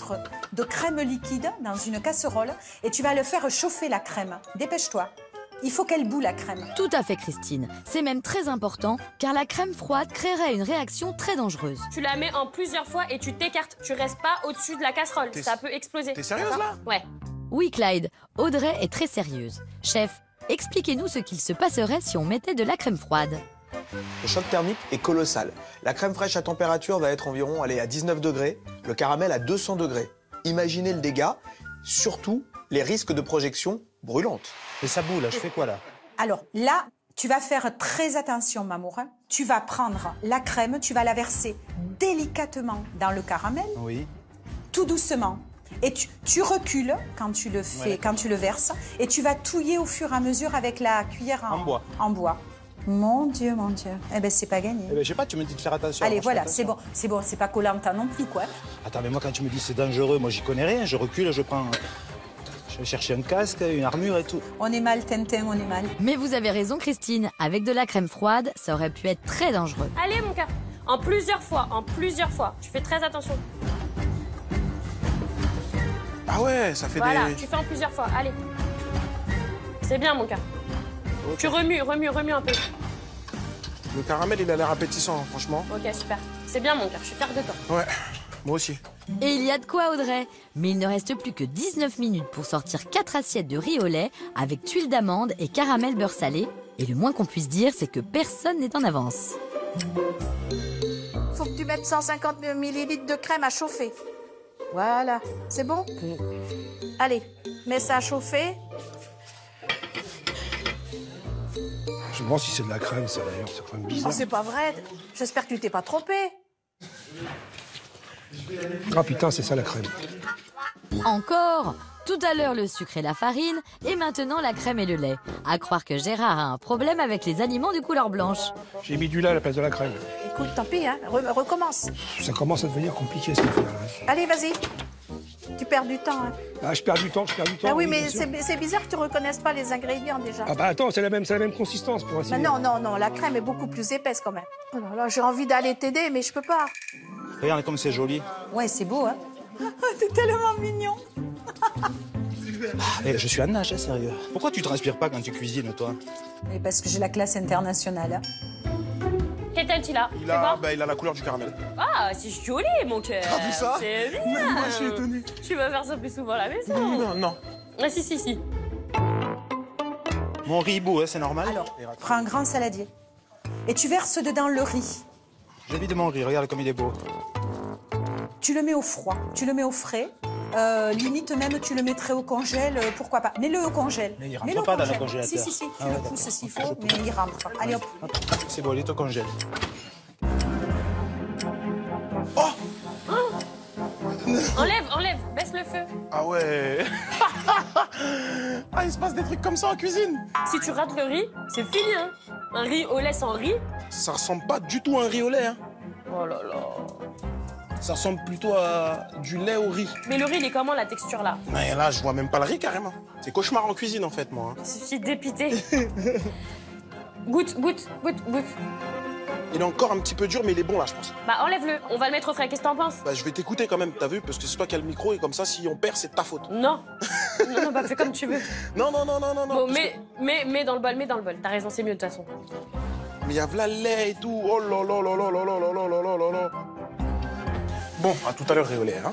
de crème liquide dans une casserole et tu vas le faire chauffer, la crème. Dépêche-toi. Il faut qu'elle boue, la crème. Tout à fait, Christine. C'est même très important, car la crème froide créerait une réaction très dangereuse. Tu la mets en plusieurs fois et tu t'écartes. Tu restes pas au-dessus de la casserole. Ça peut exploser. T'es sérieuse, là? Ouais. Oui, Clyde, Audrey est très sérieuse. Chef, expliquez-nous ce qu'il se passerait si on mettait de la crème froide. Le choc thermique est colossal. La crème fraîche à température va être environ à 19 degrés, le caramel à 200 degrés. Imaginez le dégât, surtout les risques de projection brûlante. Et ça boue là, je fais quoi là? Alors là, tu vas faire très attention, Mamour. Tu vas prendre la crème, tu vas la verser délicatement dans le caramel, Oui. tout doucement. Et tu recules quand tu le fais, quand tu le verses, et tu vas touiller au fur et à mesure avec la cuillère en bois. Mon Dieu, mon Dieu. Eh ben, c'est pas gagné. Eh ben, je sais pas, tu me dis de faire attention. Allez, alors je fais voilà, attention. c'est bon, c'est pas Koh-Lanta non plus, quoi. Attends, mais moi, quand tu me dis c'est dangereux, moi, j'y connais rien. Je recule, je prends... Je vais chercher un casque, une armure et tout. On est mal, Tintin, on est mal. Mais vous avez raison, Christine. Avec de la crème froide, ça aurait pu être très dangereux. Allez, mon cœur. En plusieurs fois. Tu fais très attention. Ah ouais, ça fait Voilà, des... tu fais en plusieurs fois. Allez. C'est bien, mon cœur. Tu remues un peu. Le caramel, il a l'air appétissant, franchement. Ok, super. C'est bien, mon cœur. Je suis fière de toi. Ouais, moi aussi. Et il y a de quoi, Audrey. Mais il ne reste plus que 19 minutes pour sortir 4 assiettes de riz au lait avec tuile d'amande et caramel beurre salé. Et le moins qu'on puisse dire, c'est que personne n'est en avance. Faut que tu mettes 150 ml de crème à chauffer. Voilà, c'est bon? Allez, mets ça à chauffer. Je me demande si c'est de la crème, ça d'ailleurs, c'est quand même Oh, bizarre. c'est pas vrai. J'espère que tu t'es pas trompé. Ah putain, c'est ça la crème. Encore! Tout à l'heure le sucre et la farine, et maintenant la crème et le lait. À croire que Gérard a un problème avec les aliments de couleur blanche. J'ai mis du lait à la place de la crème. Écoute, tant pis, hein. Recommence. Ça commence à devenir compliqué cette affaire-là. Allez, vas-y. Tu perds du temps, hein. Ah, je perds du temps. Ah oui, mais bien sûr. c'est bizarre que tu reconnaisses pas les ingrédients déjà. Ah bah attends, c'est la même consistance pour ainsi Mais dire. non, la crème est beaucoup plus épaisse quand même. Oh là là, j'ai envie d'aller t'aider, mais je peux pas. Regarde comme c'est joli. Ouais, c'est beau, hein. T'es tellement mignon. Eh, je suis à nage, hein, sérieux. Pourquoi tu transpires pas quand tu cuisines, toi? Et parce que j'ai la classe internationale. Hein. Qu'est-ce qu'il a? Il a la couleur du caramel. Ah, c'est joli, mon cœur. T'as vu ça? C'est bien. Même moi, je suis étonné. Tu vas faire ça plus souvent à la maison. Non. Ah, si. Mon riz beau, hein, c'est normal. Alors, prends un grand saladier. Et tu verses dedans le riz. J'ai envie de mon riz, regarde comme il est beau. Tu le mets au froid, tu le mets au frais. Limite même, tu le mettrais au congèle, pourquoi pas. Mets-le au congèle. Mais il rentre Mets-le au pas dans le congèle. congélateur. Si, tu Ah le ouais, pousses d'accord. s'il Ok, faut, mais il rentre. Allez hop. C'est bon, il est au congèle. Enlève, baisse le feu. Ah ouais. Ah, il se passe des trucs comme ça en cuisine. Si tu rates le riz, c'est fini, hein. Un riz au lait sans riz. Ça ressemble pas du tout à un riz au lait, hein. Oh là là. Ça ressemble plutôt à du lait au riz. Mais le riz, il est comment, la texture, là? Mais là, je vois même pas le riz, carrément. C'est cauchemar en cuisine, en fait, moi. hein. Je suis dépitée. Goûte. Il est encore un petit peu dur, mais il est bon, là, je pense. Bah, enlève-le. On va le mettre au frais. Qu'est-ce que t'en penses? Bah, je vais t'écouter quand même, t'as vu? Parce que c'est toi qui as le micro, et comme ça, si on perd, c'est de ta faute. Non. non, bah, fais comme tu veux. Non. Bon, parce mets dans le bol, T'as raison, c'est mieux, de toute façon. Mais il y a v'là le lait et tout. Oh là là là là là là là là là là là. Bon, à tout à l'heure, riz au lait, hein.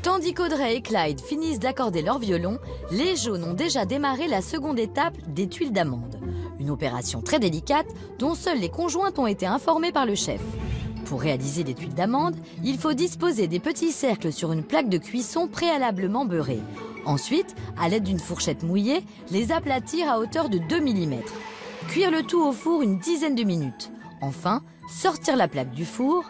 Tandis qu'Audrey et Clyde finissent d'accorder leur violon, les jaunes ont déjà démarré la seconde étape des tuiles d'amande. Une opération très délicate dont seules les conjointes ont été informées par le chef. Pour réaliser les tuiles d'amandes, il faut disposer des petits cercles sur une plaque de cuisson préalablement beurrée. Ensuite, à l'aide d'une fourchette mouillée, les aplatir à hauteur de 2 mm. Cuire le tout au four une dizaine de minutes. Enfin, sortir la plaque du four,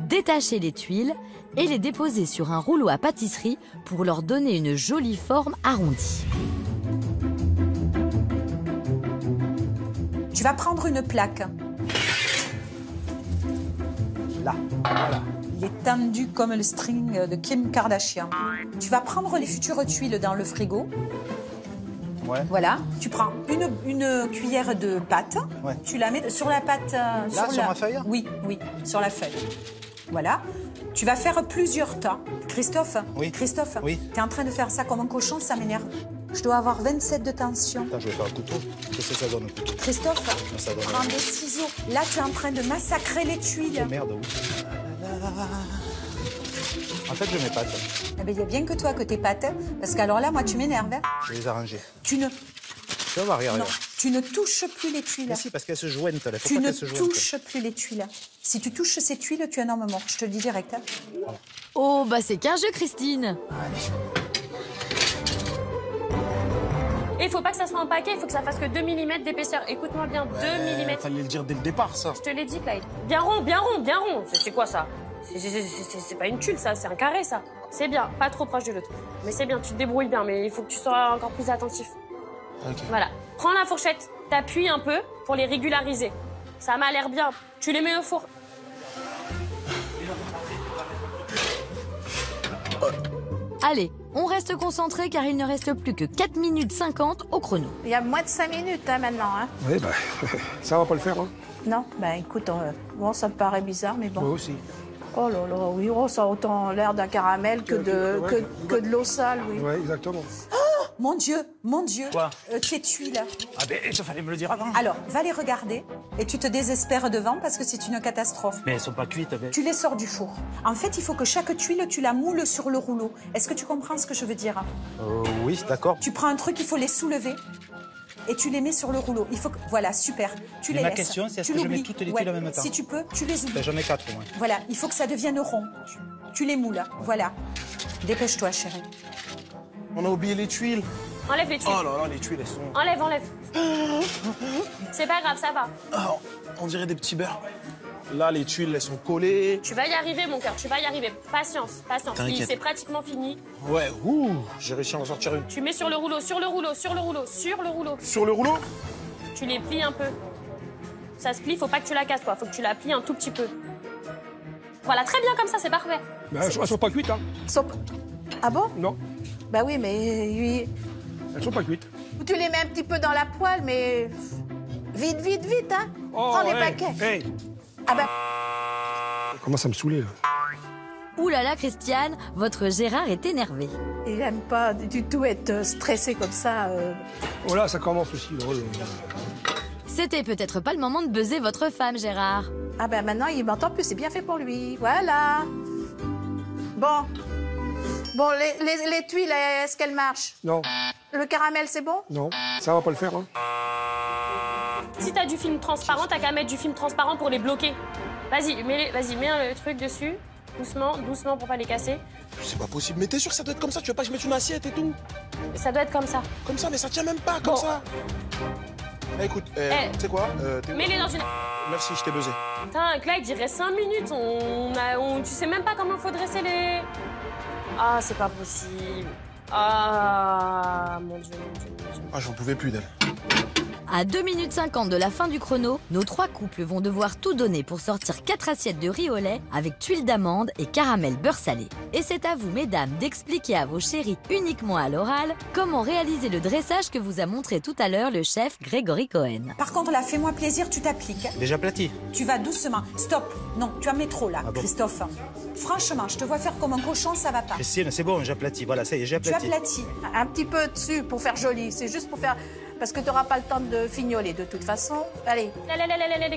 détacher les tuiles et les déposer sur un rouleau à pâtisserie pour leur donner une jolie forme arrondie. Tu vas prendre une plaque. Là, voilà. Il est tendu comme le string de Kim Kardashian. Tu vas prendre les futures tuiles dans le frigo. Ouais. Voilà. Tu prends une cuillère de pâte. Ouais. Tu la mets sur la pâte. Sur ma feuille? Oui, sur la feuille. Voilà. Tu vas faire plusieurs tas. Christophe, oui. Christophe, oui. Tu es en train de faire ça comme un cochon, ça m'énerve. Je dois avoir 27 de tension. Attends, je vais faire un couteau. Qu'est-ce que ça donne, un couteau? Christophe, ça donne prends des ciseaux. Là, tu es en train de massacrer les tuiles. Oh merde, oui. En fait, je mets pas. Eh bien, il y a bien que toi que tes pâtes, parce qu'alors là, moi, tu m'énerves. Hein. Je vais les arranger. Tu ne... Tu vas voir, regarde. Non, tu ne touches plus les tuiles. Mais si, parce qu'elles se joignent. Tu ne touches plus les tuiles. Si tu touches ces tuiles, tu es un homme mort. Je te le dis direct. Hein. Voilà. Oh, bah c'est qu'un jeu, Christine. Et il faut pas que ça soit un paquet, il faut que ça fasse que 2 mm d'épaisseur. Écoute-moi bien, 2 mm. Fallait le dire dès le départ, ça. Je te l'ai dit, Clyde. Bien rond, bien rond, bien rond. C'est quoi ça? C'est pas une tuile, ça, c'est un carré, ça. C'est bien, pas trop proche de l'autre. Mais c'est bien, tu te débrouilles bien, mais il faut que tu sois encore plus attentif. Okay. Voilà. Prends la fourchette, t'appuies un peu pour les régulariser. Ça m'a l'air bien. Tu les mets au four. Allez, on reste concentré car il ne reste plus que 4 minutes 50 au chrono. Il y a moins de 5 minutes maintenant. Hein. Oui, bah, ça va pas le faire. Hein. Non, bah écoute, bon, ça me paraît bizarre, mais bon. Moi aussi. Oh là là, oui, oh, ça a autant l'air d'un caramel que de l'eau sale, oui. Oui, exactement. Oh, mon Dieu. Quoi Tes tuiles. Ah ben, ça fallait me le dire avant. Alors, va les regarder et tu te désespères devant parce que c'est une catastrophe. Mais elles sont pas cuites. Ben. Tu les sors du four. En fait, il faut que chaque tuile, tu la moules sur le rouleau. Est-ce que tu comprends ce que je veux dire? Oui, d'accord. Tu prends un truc, il faut les soulever. Et tu les mets sur le rouleau. Il faut que... Voilà, super. Tu Mais les ma laisses. question, c'est est-ce Tu que je mets l'oublies. toutes les tuiles en même temps? Si tu peux, tu les oublies. Ben, j'en ai 4 au moins. Voilà, il faut que ça devienne rond. Tu les moules. Voilà. Dépêche-toi, chérie. On a oublié les tuiles. Enlève les tuiles. Oh là là, les tuiles, elles sont... Enlève, enlève. C'est pas grave, ça va. Oh, on dirait des petits beurres. Là, les tuiles, elles sont collées. Tu vas y arriver, mon cœur, tu vas y arriver. Patience, patience. T'inquiète. C'est pratiquement fini. Ouais, j'ai réussi à en sortir une. Tu mets sur le rouleau, sur le rouleau, sur le rouleau, sur le rouleau. Sur le rouleau? Tu les plies un peu. Ça se plie, faut pas que tu la casses, toi. Faut que tu la plies un tout petit peu. Voilà, très bien comme ça, c'est parfait. Mais elles sont pas cuites, hein. Ah bon? Non, Bah oui, mais oui. elles sont pas cuites. Tu les mets un petit peu dans la poêle, mais vite, vite, vite, hein. Prends des paquets. Hey. Ah ben, Comment ça me saouler, là. Ouh là là, Christiane, votre Gérard est énervé. il aime pas du tout être stressé comme ça. Oh là, ça commence aussi. Là. C'était peut-être pas le moment de buzzer votre femme, Gérard. Ah ben maintenant, il m'entend plus, c'est bien fait pour lui. Voilà. Bon. Bon, les tuiles, est-ce qu'elles marchent? Non, Le caramel, c'est bon? non, ça va pas le faire, hein. Si t'as du film transparent, t'as qu'à mettre du film transparent pour les bloquer. Vas-y, mets le truc dessus. Doucement, doucement pour pas les casser. C'est pas possible. Mais t'es sûr que ça doit être comme ça? Tu veux pas que je mette une assiette et tout? Ça doit être comme ça. Comme ça, mais ça tient même pas comme Bon. ça. Eh, écoute, tu sais quoi? Mets-les dans une... Merci, je t'ai buzzé. Putain, Clyde, il dirait 5 minutes. Tu sais même pas comment faut dresser les... Ah, c'est pas possible. Ah, mon Dieu, mon Dieu, mon Dieu. Ah, j'en pouvais plus d'elle. À 2 minutes 50 de la fin du chrono, nos 3 couples vont devoir tout donner pour sortir 4 assiettes de riz au lait avec tuiles d'amande et caramel beurre salé. Et c'est à vous, mesdames, d'expliquer à vos chéris uniquement à l'oral comment réaliser le dressage que vous a montré tout à l'heure le chef Grégory Cohen. Par contre, là, fais-moi plaisir, tu t'appliques. Déjà aplati. Tu vas doucement. Stop. Non, tu en mets trop, là, Ah bon? Christophe. Franchement, je te vois faire comme un cochon, ça va pas. Christine, c'est bon, j'aplatis. Voilà, ça y est, j'ai Tu aplati. aplatis. Un petit peu dessus pour faire joli. C'est juste pour faire... Parce que tu n'auras pas le temps de fignoler de toute façon. Allez.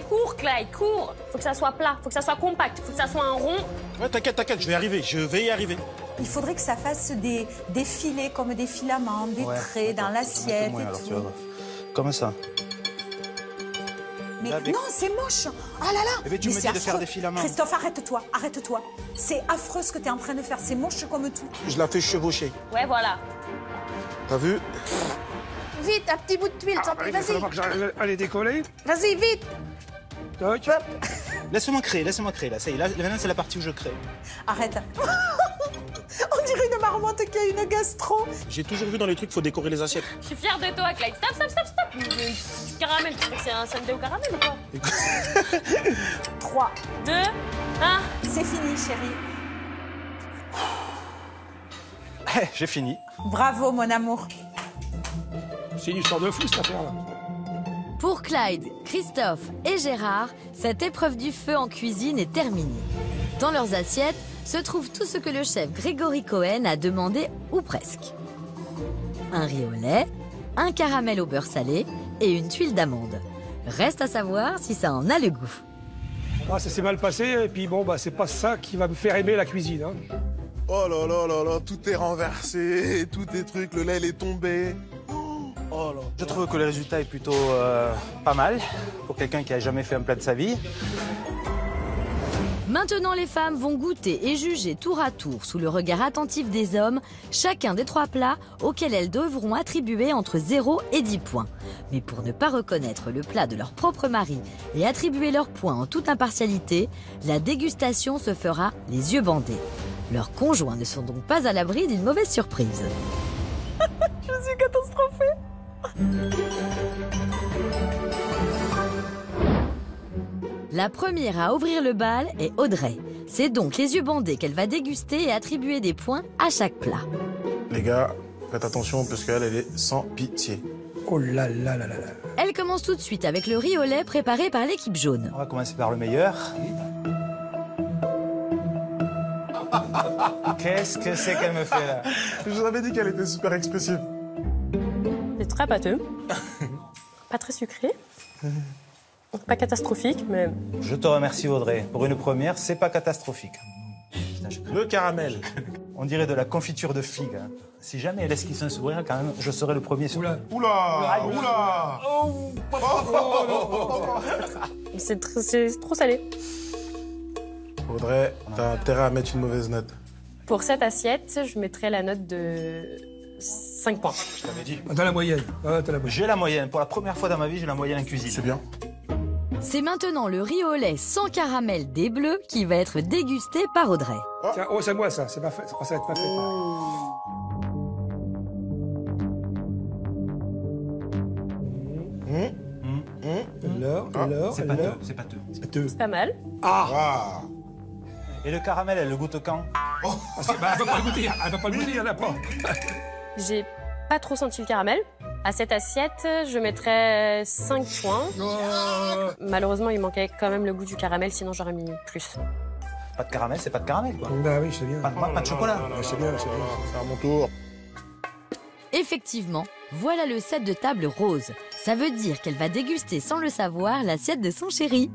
Cours, Clyde, cours. Faut que ça soit plat, faut que ça soit compact, faut que ça soit un rond. Ouais, t'inquiète, je vais y arriver. Je vais y arriver. Il faudrait que ça fasse des filets comme des filaments, des traits dans l'assiette Moi, et alors, tout. tu vas voir. Comme ça. Mais Avec- non, c'est moche. Ah là là. Eh ben, tu me c'est dis de faire affreux. des filaments. Christophe, arrête-toi, arrête-toi. C'est affreux ce que tu es en train de faire. C'est moche comme tout. Je la fais chevaucher. Ouais, voilà. T'as vu? Vite, un petit bout de tuile, tant pis, Il va vas-y. falloir que j'arrive à les décoller. Vas-y, vite. Toc. Laisse-moi créer là. Ça y est, là, maintenant, c'est la partie où je crée. Arrête. On dirait une marmotte qui a une gastro. J'ai toujours vu dans les trucs, faut décorer les assiettes. Je suis fière de toi, Clyde. Stop. Du caramel, tu crois que c'est un sundae au caramel ou quoi? 3. 2, 1. C'est fini, chérie. J'ai fini. Bravo, mon amour. C'est une histoire de fou, cette affaire-là. Pour Clyde, Christophe et Gérard, cette épreuve du feu en cuisine est terminée. Dans leurs assiettes se trouve tout ce que le chef Grégory Cohen a demandé, ou presque. Un riz au lait, un caramel au beurre salé et une tuile d'amande. Reste à savoir si ça en a le goût. Ah, ça s'est mal passé, et puis bon, bah, c'est pas ça qui va me faire aimer la cuisine. Hein. Oh là là là là, tout est renversé, tout est truc, le lait il est tombé. Oh là. Je trouve que le résultat est plutôt pas mal pour quelqu'un qui a jamais fait un plat de sa vie. Maintenant, les femmes vont goûter et juger tour à tour, sous le regard attentif des hommes, chacun des 3 plats auxquels elles devront attribuer entre 0 et 10 points. Mais pour ne pas reconnaître le plat de leur propre mari et attribuer leurs points en toute impartialité, la dégustation se fera les yeux bandés. Leurs conjoints ne sont donc pas à l'abri d'une mauvaise surprise. Je suis catastrophée. La première à ouvrir le bal est Audrey. C'est donc les yeux bandés qu'elle va déguster et attribuer des points à chaque plat. Les gars, faites attention parce qu'elle, elle est sans pitié. Oh là là là là là. Elle commence tout de suite avec le riz au lait préparé par l'équipe jaune. On va commencer par le meilleur. Qu'est-ce que c'est qu'elle me fait là? Je vous avais dit qu'elle était super expressive. C'est très pâteux. Pas très sucré. Pas catastrophique, mais... Je te remercie Audrey. Pour une première, c'est pas catastrophique. Le caramel. On dirait de la confiture de figue. Hein. Si jamais elle esquisse un sourire, quand même, je serai le premier sur. Oula. Oula. C'est trop salé. Audrey, t'as intérêt à mettre une mauvaise note. Pour cette assiette, je mettrais la note de 5 points. Je t'avais dit. T'as la moyenne. Ah, t'as la moyenne. J'ai la moyenne. Pour la première fois dans ma vie, j'ai la moyenne en cuisine. C'est bien. C'est maintenant le riz au lait sans caramel des Bleus qui va être dégusté par Audrey. Tiens, oh, c'est moi ça, c'est pas fait. Ça va être pas fait. C'est pâteux. C'est pâteux. C'est pâteux. C'est pas mal. Ah. Et le caramel, elle le goûte quand? Bah, elle va pas le goûter, elle va pas le goûter, il y en a pas. J'ai pas trop senti le caramel. À cette assiette, je mettrais 5 points. Oh. Malheureusement, il manquait quand même le goût du caramel, sinon j'aurais mis plus. Pas de caramel, c'est pas de caramel, quoi. Bah oui, je sais bien. Pas de chocolat. Ouais, c'est bien, c'est bien. C'est à mon tour. Effectivement, voilà le set de table rose. Ça veut dire qu'elle va déguster sans le savoir l'assiette de son chéri.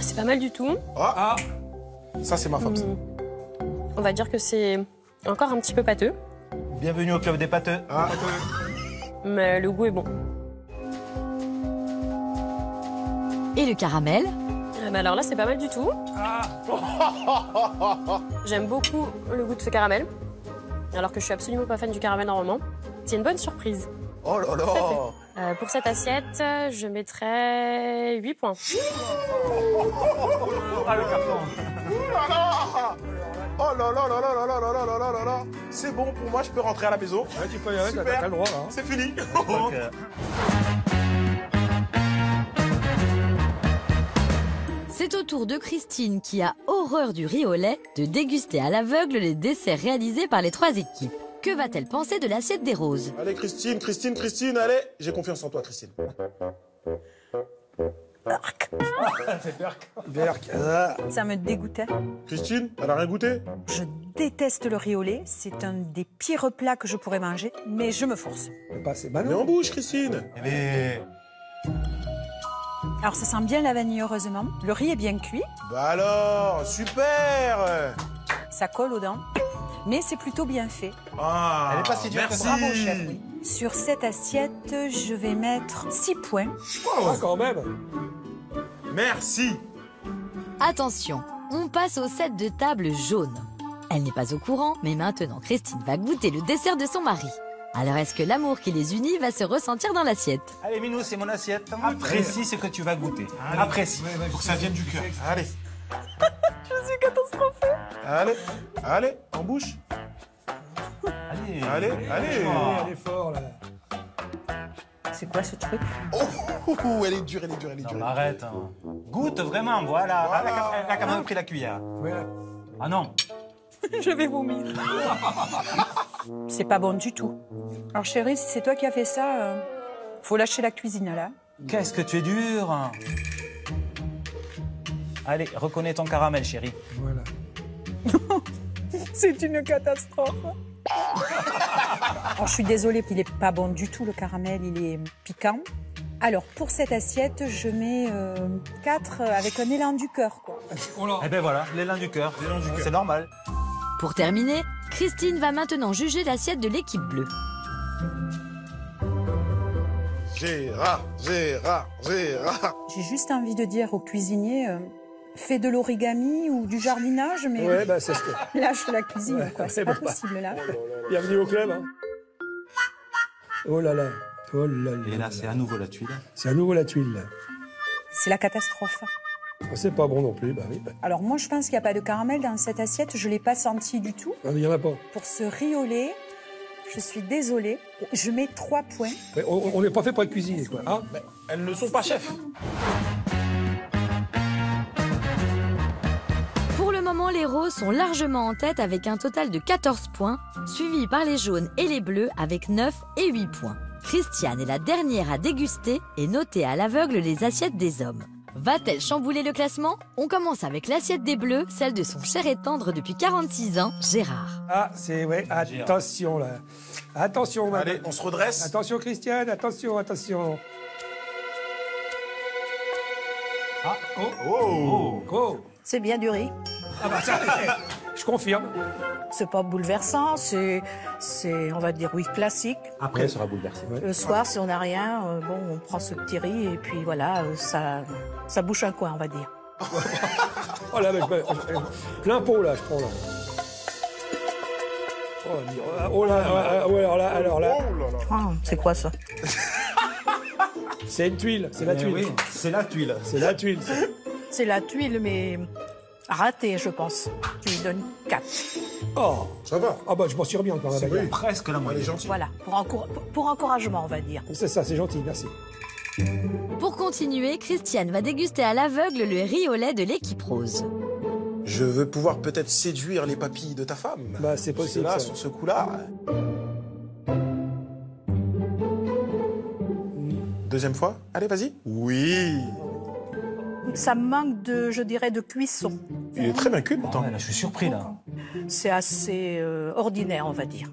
C'est pas mal du tout. Ah. Ça, c'est ma femme. ça. On va dire que c'est encore un petit peu pâteux, Bienvenue au club des pâteux. Ah. mais le goût est bon. Et le caramel? Mais alors là, c'est pas mal du tout. J'aime beaucoup le goût de ce caramel, alors que je suis absolument pas fan du caramel normalement. C'est une bonne surprise. Oh là là. Pour cette assiette, je mettrais 8 points. Ah, le carton. Oh là là. Oh là là là là là là là là là là là. C'est bon pour moi, je peux rentrer à la maison. Ouais, tu peux y aller, Super. t'as le droit là. Hein. C'est fini. Donc, C'est au tour de Christine, qui a horreur du riz au lait, de déguster à l'aveugle les desserts réalisés par les 3 équipes. Que va-t-elle penser de l'assiette des roses? Allez, Christine, allez. J'ai confiance en toi, Christine. Berk. Ça me dégoûtait. Christine, elle a rien goûté? Je déteste le riz au lait. C'est un des pires plats que je pourrais manger, mais je me force. C'est Mets en ballon. bouche, Christine. mais... Alors, ça sent bien la vanille, heureusement. Le riz est bien cuit. Bah alors, super. Ça colle aux dents. Mais c'est plutôt bien fait. Ah, Elle est pas si dure que ça. Bravo, chef. Oui. Sur cette assiette, je vais mettre 6 points. Ah, quand même. Merci. Attention, on passe au set de table jaune. Elle n'est pas au courant, mais maintenant Christine va goûter le dessert de son mari. Alors est-ce que l'amour qui les unit va se ressentir dans l'assiette? Allez, Minou, c'est mon assiette. Apprécie ce que tu vas goûter. Allez. Apprécie. Pour que ça vienne du cœur. Allez. Je suis catastrophée. Allez, en bouche. Allez. Allez. Elle est fort, là. C'est quoi ce truc? Oh, elle est dure. Non, mais arrête. Hein. Goûte vraiment, voilà. Elle a quand même pris la cuillère. Ouais. Ah non. Je vais vomir. C'est pas bon du tout. Alors chérie, si c'est toi qui as fait ça, faut lâcher la cuisine là. Qu'est-ce que tu es dur. Allez, reconnais ton caramel, chérie. Voilà. C'est une catastrophe. Alors, je suis désolée, il est pas bon du tout le caramel, il est piquant. Alors pour cette assiette, je mets 4 avec un élan du cœur, quoi. Eh ben voilà, l'élan du cœur. C'est normal. Pour terminer, Christine va maintenant juger l'assiette de l'équipe bleue. Gérard. J'ai juste envie de dire aux cuisiniers, fais de l'origami ou du jardinage, mais Ouais, bah c'est ce que... lâche la cuisine, quoi. C'est ouais, pas bah. possible là. Bienvenue au club. Hein. Oh là là. Et là, c'est à nouveau la tuile. C'est à nouveau la tuile, là. C'est la catastrophe. C'est pas bon non plus, bah oui. Alors moi, je pense qu'il n'y a pas de caramel dans cette assiette. Je l'ai pas senti du tout. Il y en a pas. Pour ce riz au lait, je suis désolée. Je mets 3 points. Ouais, on n'est pas fait pour être cuisinier, quoi. Hein? Elles ne sont pas chefs. Pour le moment, les roses sont largement en tête avec un total de 14 points, suivis par les jaunes et les bleus avec 9 et 8 points. Christiane est la dernière à déguster et noter à l'aveugle les assiettes des hommes. Va-t-elle chambouler le classement? On commence avec l'assiette des bleus, celle de son cher et tendre depuis 46 ans, Gérard. Ah, c'est... Ouais, attention, là. Attention, madame. Allez, on se redresse. Attention, Christiane, attention. Ah, oh. C'est bien du riz. Ah bah ça, je confirme. C'est pas bouleversant, c'est, on va dire, oui, classique. Après, elle sera bouleversée. Le soir, si on n'a rien, bon, on prend ce petit riz et puis voilà, ça bouche un coin, on va dire. Oh là, plein pot, là, je prends, là. Oh là, ouais, alors là. Ah, c'est quoi ça? C'est une tuile, c'est la tuile. Oui, c'est la tuile. C'est la tuile. C'est la tuile, mais ratée, je pense. Tu lui donnes 4. Oh, Ça va. ah bah je m'en suis remis encore. C'est vrai. Presque la Elle est moyenne. gentille. Voilà, pour encouragement, on va dire. C'est ça, c'est gentil, merci. Pour continuer, Christiane va déguster à l'aveugle le riz au lait de l'équipe rose. Je veux pouvoir peut-être séduire les papilles de ta femme. Bah, c'est possible, Là, ça. sur ce coup-là. Deuxième fois. Allez, vas-y. Oui. Ça manque de, je dirais, de cuisson. Il est très bien cuit, Ah pourtant. ouais, là, je suis surpris, là. C'est assez ordinaire, on va dire.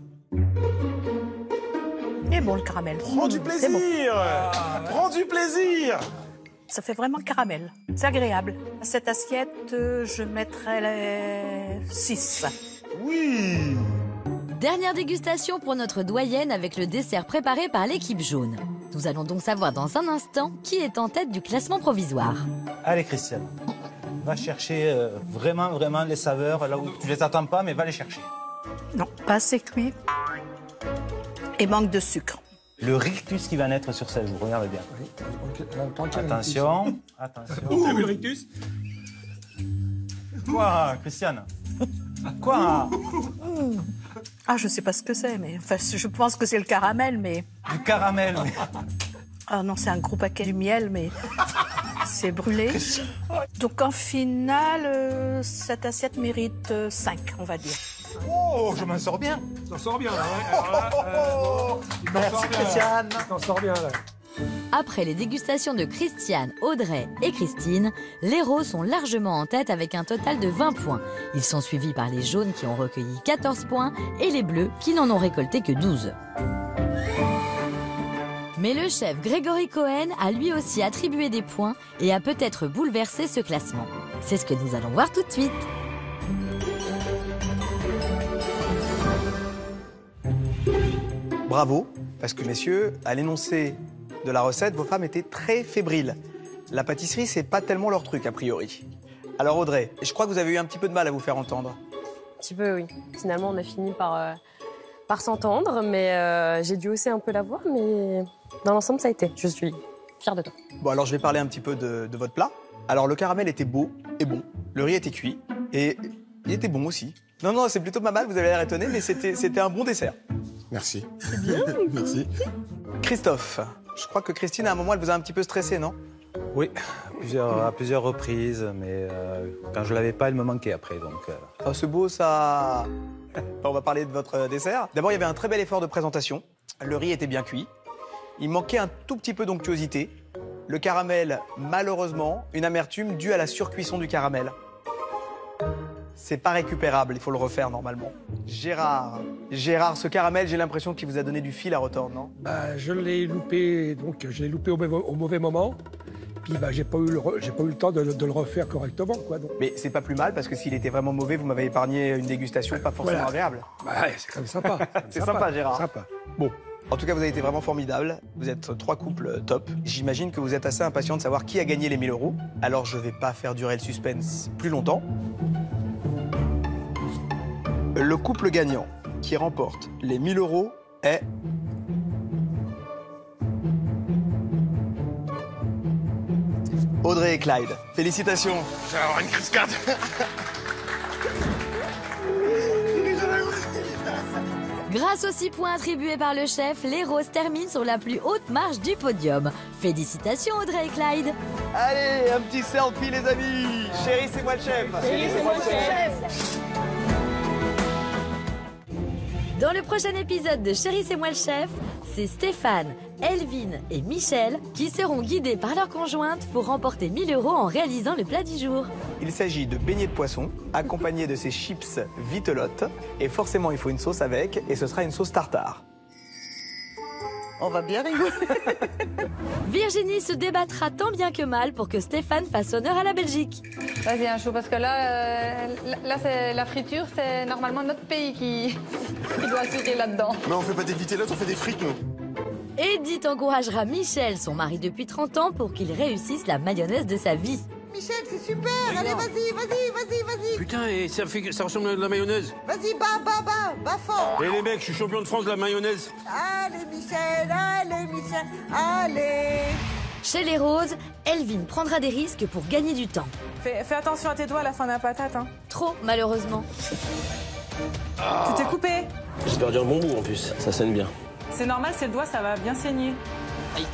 Et bon, le caramel. Prends du C'est plaisir. bon. Prends du plaisir. Ça fait vraiment caramel. C'est agréable. À cette assiette, je mettrais les 6. Oui. Dernière dégustation pour notre doyenne avec le dessert préparé par l'équipe jaune. Nous allons donc savoir dans un instant qui est en tête du classement provisoire. Allez, Christiane. Va chercher vraiment les saveurs là où tu les attends pas, mais va les chercher. Non, pas assez cuit. Et manque de sucre. Le rictus qui va naître sur cette joue, regarde bien. Attention. Ouh, le rictus. Quoi, Christiane? Quoi? Ah, je sais pas ce que c'est, mais enfin, je pense que c'est le caramel, mais... Du caramel. Ah non, c'est un gros paquet de miel, mais c'est brûlé. Donc en finale, cette assiette mérite 5, on va dire. Oh, je m'en sors bien. T'en sors bien, là. Ouais. Alors là, Merci, Christiane. T'en sors bien, là. Après les dégustations de Christiane, Audrey et Christine, les roses sont largement en tête avec un total de 20 points. Ils sont suivis par les jaunes qui ont recueilli 14 points et les bleus qui n'en ont récolté que 12. Mais le chef Grégory Cohen a lui aussi attribué des points et a peut-être bouleversé ce classement. C'est ce que nous allons voir tout de suite. Bravo, parce que messieurs, à l'énoncé de la recette, vos femmes étaient très fébriles. La pâtisserie, c'est pas tellement leur truc, a priori. Alors Audrey, je crois que vous avez eu un petit peu de mal à vous faire entendre. Un petit peu, oui. Finalement, on a fini par s'entendre, mais j'ai dû hausser un peu la voix, mais dans l'ensemble, ça a été. Je suis fière de toi. Bon, alors je vais parler un petit peu de votre plat. Alors le caramel était beau et bon, le riz était cuit et il était bon aussi. Non, c'est plutôt pas mal, vous avez l'air étonné, mais c'était un bon dessert. Merci. C'est bien. Merci. Christophe, je crois que Christine, à un moment, elle vous a un petit peu stressé, non? Oui, à plusieurs reprises, mais quand je l'avais pas, elle me manquait après, donc... Ah, c'est beau, ça. On va parler de votre dessert. D'abord, il y avait un très bel effort de présentation. Le riz était bien cuit. Il manquait un tout petit peu d'onctuosité. Le caramel, malheureusement, une amertume due à la surcuisson du caramel. C'est pas récupérable, il faut le refaire normalement. Gérard, ce caramel, j'ai l'impression qu'il vous a donné du fil à retordre, non? Je l'ai loupé, donc je l'ai loupé au mauvais moment. Puis j'ai pas eu le temps de le refaire correctement, quoi. Donc. Mais c'est pas plus mal, parce que s'il était vraiment mauvais, vous m'avez épargné une dégustation pas forcément agréable. Ouais, c'est quand même sympa. C'est sympa, Gérard. Sympa. Bon. En tout cas, vous avez été vraiment formidable. Vous êtes 3 couples top. J'imagine que vous êtes assez impatient de savoir qui a gagné les 1000 €. Alors, je vais pas faire durer le suspense plus longtemps. Le couple gagnant qui remporte les 1000 € est... Audrey et Clyde. Félicitations. Je vais avoir une crise cardiaque. Grâce aux 6 points attribués par le chef, les Roses terminent sur la plus haute marche du podium. Félicitations Audrey et Clyde. Allez, un petit selfie, les amis. Chérie, c'est moi le chef. Chérie, c'est moi le chef. Dans le prochain épisode de Chérie, c'est moi le chef, c'est Stéphane, Elvin et Michel qui seront guidés par leur conjointe pour remporter 1000 € en réalisant le plat du jour. Il s'agit de beignets de poisson, accompagnés de ces chips vitelottes. Et forcément, il faut une sauce avec, et ce sera une sauce tartare. On va bien rigoler. Virginie se débattra tant bien que mal pour que Stéphane fasse honneur à la Belgique. Vas-y, un chaud, parce que là c'est la friture, c'est normalement notre pays qui doit assurer là-dedans. Mais on fait pas des vitelottes, on fait des frites, nous. Edith encouragera Michel, son mari depuis 30 ans, pour qu'il réussisse la mayonnaise de sa vie. Michel, c'est super. Allez, vas-y. Putain, et ça ressemble à de la mayonnaise. Vas-y, bas fort. Et les mecs, je suis champion de France de la mayonnaise. Allez, Michel, allez. Chez les Roses, Elvin prendra des risques pour gagner du temps. Fais attention à tes doigts à la fin de la patate. Hein. Trop, malheureusement. Tu t'es coupé. J'ai perdu un bon bout en plus, ça sonne bien. C'est normal, c'est le doigt, ça va bien saigner. Aïe.